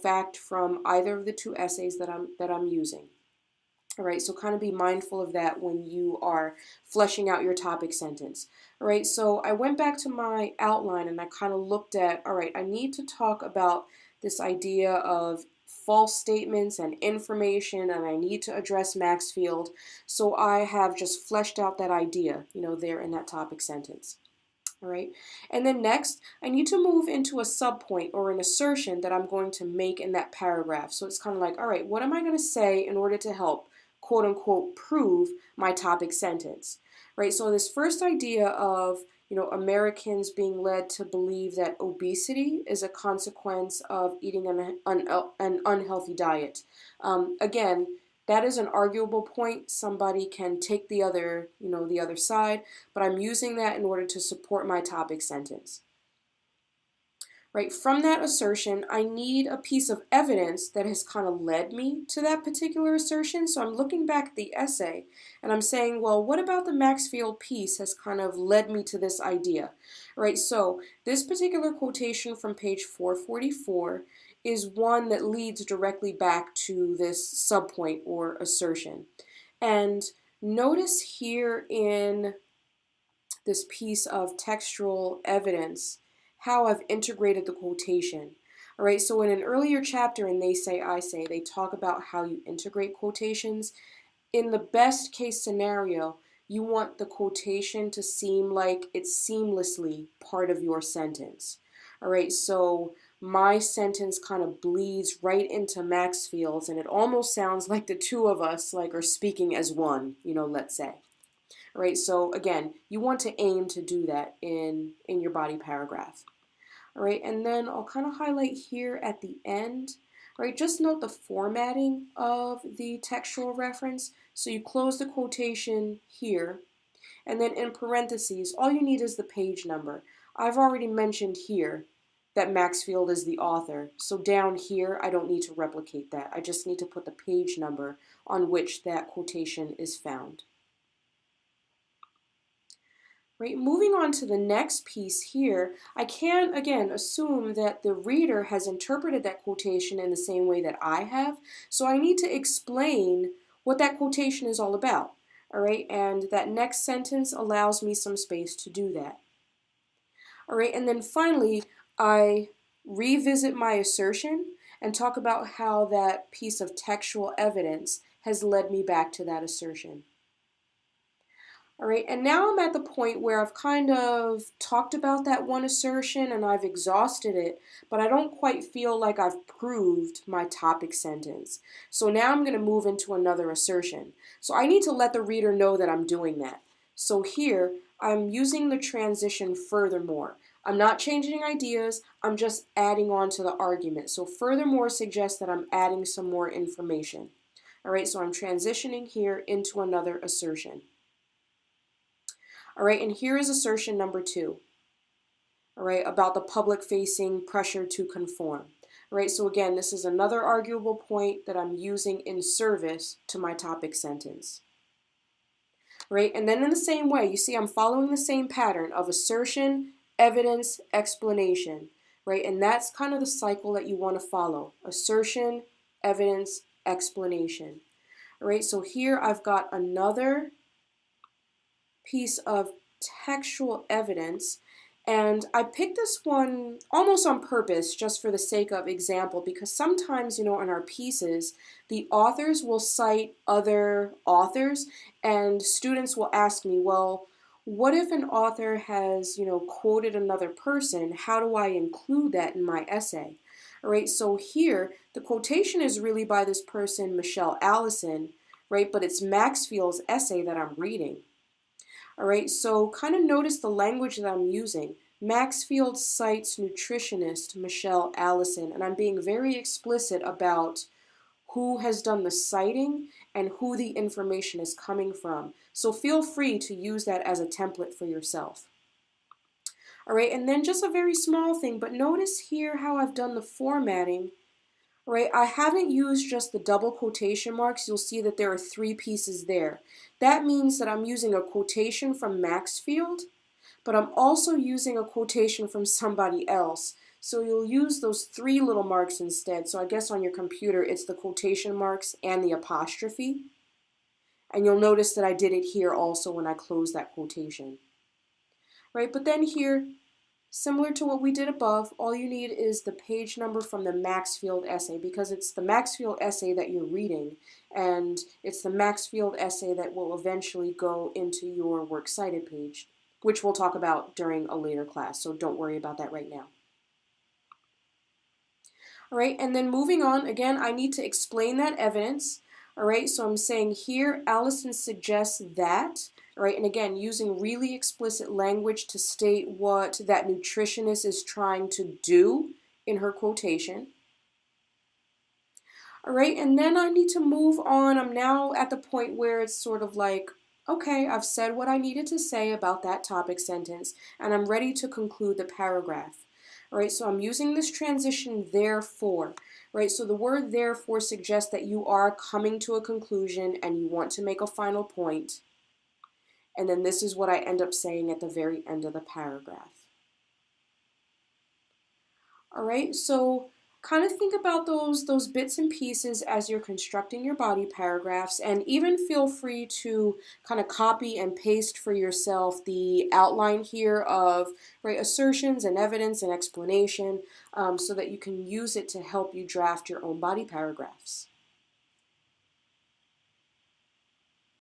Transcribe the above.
fact from either of the two essays that I'm using. All right, so kind of be mindful of that when you are fleshing out your topic sentence. All right, so I went back to my outline and I kind of looked at, all right, I need to talk about this idea of false statements and information, and I need to address Maxfield. So I have just fleshed out that idea, there in that topic sentence. All right, and then next, I need to move into a subpoint or an assertion that I'm going to make in that paragraph. So it's kind of like, all right, what am I going to say in order to help, quote unquote, prove my topic sentence? Right, so this first idea of, Americans being led to believe that obesity is a consequence of eating an unhealthy diet. Again, that is an arguable point. Somebody can take the other side, but I'm using that in order to support my topic sentence. Right, from that assertion, I need a piece of evidence that has kind of led me to that particular assertion. So I'm looking back at the essay and I'm saying, well, what about the Maxfield piece has kind of led me to this idea? Right, so this particular quotation from page 444 is one that leads directly back to this subpoint or assertion. And notice here in this piece of textual evidence how I've integrated the quotation. All right, so in an earlier chapter in They Say, I Say, they talk about how you integrate quotations. In the best case scenario, you want the quotation to seem like it's seamlessly part of your sentence. All right, so my sentence kind of bleeds right into Maxfield's, and it almost sounds like the two of us are speaking as one, let's say. All right, so again, you want to aim to do that in your body paragraph. All right, and then I'll kind of highlight here at the end. All right, just note the formatting of the textual reference. So you close the quotation here, and then in parentheses, all you need is the page number. I've already mentioned here that Maxfield is the author, so down here I don't need to replicate that. I just need to put the page number on which that quotation is found. Right, moving on to the next piece here, I can, again, assume that the reader has interpreted that quotation in the same way that I have, so I need to explain what that quotation is all about, all right, and that next sentence allows me some space to do that. All right, and then finally, I revisit my assertion and talk about how that piece of textual evidence has led me back to that assertion. All right, and now I'm at the point where I've kind of talked about that one assertion and I've exhausted it, but I don't quite feel like I've proved my topic sentence. So now I'm going to move into another assertion. So I need to let the reader know that I'm doing that. So here, I'm using the transition furthermore. I'm not changing ideas, I'm just adding on to the argument. So furthermore suggests that I'm adding some more information. All right, so I'm transitioning here into another assertion. All right, and here is assertion number 2, all right, about the public-facing pressure to conform. All right, so again, this is another arguable point that I'm using in service to my topic sentence. All right, and then in the same way, you see I'm following the same pattern of assertion, evidence, explanation, right? And that's kind of the cycle that you want to follow. Assertion, evidence, explanation. All right, so here I've got another piece of textual evidence, and I picked this one almost on purpose just for the sake of example, because sometimes, in our pieces, the authors will cite other authors, and students will ask me, well, what if an author has, quoted another person? How do I include that in my essay? All right, so here, the quotation is really by this person, Michelle Allison, right, but it's Maxfield's essay that I'm reading. All right, so kind of notice the language that I'm using. Maxfield cites nutritionist Michelle Allison, and I'm being very explicit about who has done the citing and who the information is coming from. So feel free to use that as a template for yourself. All right, and then just a very small thing, but notice here how I've done the formatting. Right, I haven't used just the double quotation marks. You'll see that there are 3 pieces there. That means that I'm using a quotation from Maxfield, but I'm also using a quotation from somebody else. So you'll use those three little marks instead. So I guess on your computer it's the quotation marks and the apostrophe. And you'll notice that I did it here also when I closed that quotation. Right, but then here, similar to what we did above, all you need is the page number from the Maxfield essay, because it's the Maxfield essay that you're reading, and it's the Maxfield essay that will eventually go into your Works Cited page, which we'll talk about during a later class, so don't worry about that right now. All right, and then moving on, again, I need to explain that evidence. All right, so I'm saying here, Allison suggests that, all right, and again, using really explicit language to state what that nutritionist is trying to do in her quotation. All right, and then I need to move on. I'm now at the point where it's sort of like, okay, I've said what I needed to say about that topic sentence, and I'm ready to conclude the paragraph. All right, so I'm using this transition therefore. Right, so the word therefore suggests that you are coming to a conclusion and you want to make a final point. And then this is what I end up saying at the very end of the paragraph. All right, so kind of think about those bits and pieces as you're constructing your body paragraphs, and even feel free to kind of copy and paste for yourself the outline here of assertions and evidence and explanation, so that you can use it to help you draft your own body paragraphs.